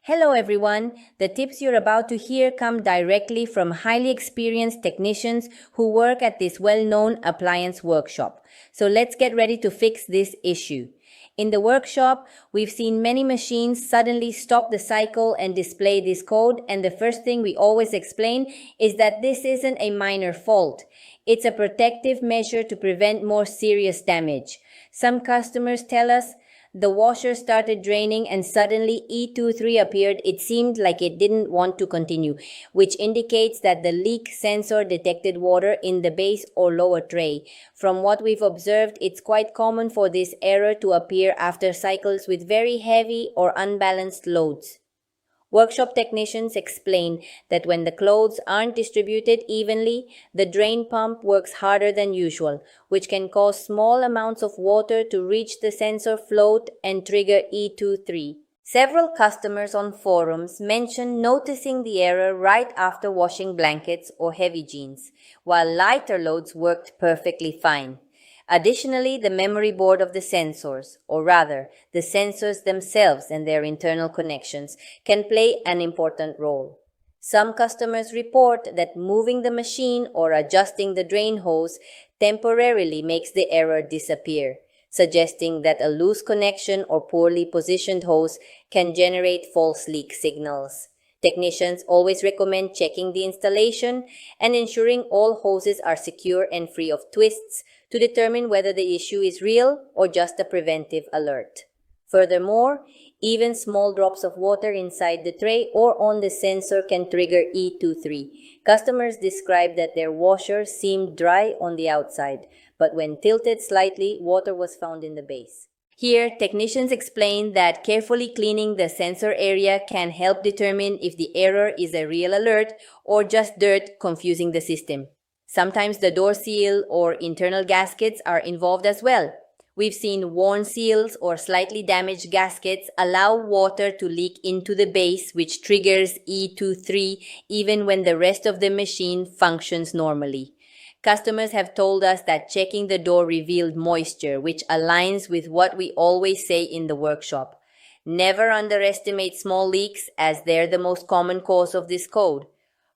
Hello everyone, the tips you're about to hear come directly from highly experienced technicians who work at this well-known appliance workshop. So let's get ready to fix this issue. In the workshop, we've seen many machines suddenly stop the cycle and display this code, and the first thing we always explain is that this isn't a minor fault. It's a protective measure to prevent more serious damage. Some customers tell us, the washer started draining and suddenly E23 appeared. It seemed like it didn't want to continue, which indicates that the leak sensor detected water in the base or lower tray. From what we've observed, it's quite common for this error to appear after cycles with very heavy or unbalanced loads. Workshop technicians explain that when the clothes aren't distributed evenly, the drain pump works harder than usual, which can cause small amounts of water to reach the sensor float and trigger E23. Several customers on forums mentioned noticing the error right after washing blankets or heavy jeans, while lighter loads worked perfectly fine. Additionally, the memory board of the sensors, or rather, the sensors themselves and their internal connections, can play an important role. Some customers report that moving the machine or adjusting the drain hose temporarily makes the error disappear, suggesting that a loose connection or poorly positioned hose can generate false leak signals. Technicians always recommend checking the installation and ensuring all hoses are secure and free of twists to determine whether the issue is real or just a preventive alert. Furthermore, even small drops of water inside the tray or on the sensor can trigger E23. Customers described that their washer seemed dry on the outside, but when tilted slightly, water was found in the base. Here, technicians explain that carefully cleaning the sensor area can help determine if the error is a real alert or just dirt confusing the system. Sometimes the door seal or internal gaskets are involved as well. We've seen worn seals or slightly damaged gaskets allow water to leak into the base, which triggers E23 even when the rest of the machine functions normally. Customers have told us that checking the door revealed moisture, which aligns with what we always say in the workshop. Never underestimate small leaks, as they're the most common cause of this code.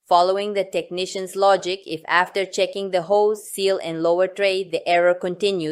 Following the technician's logic, if after checking the hose, seal, and lower tray the error continues,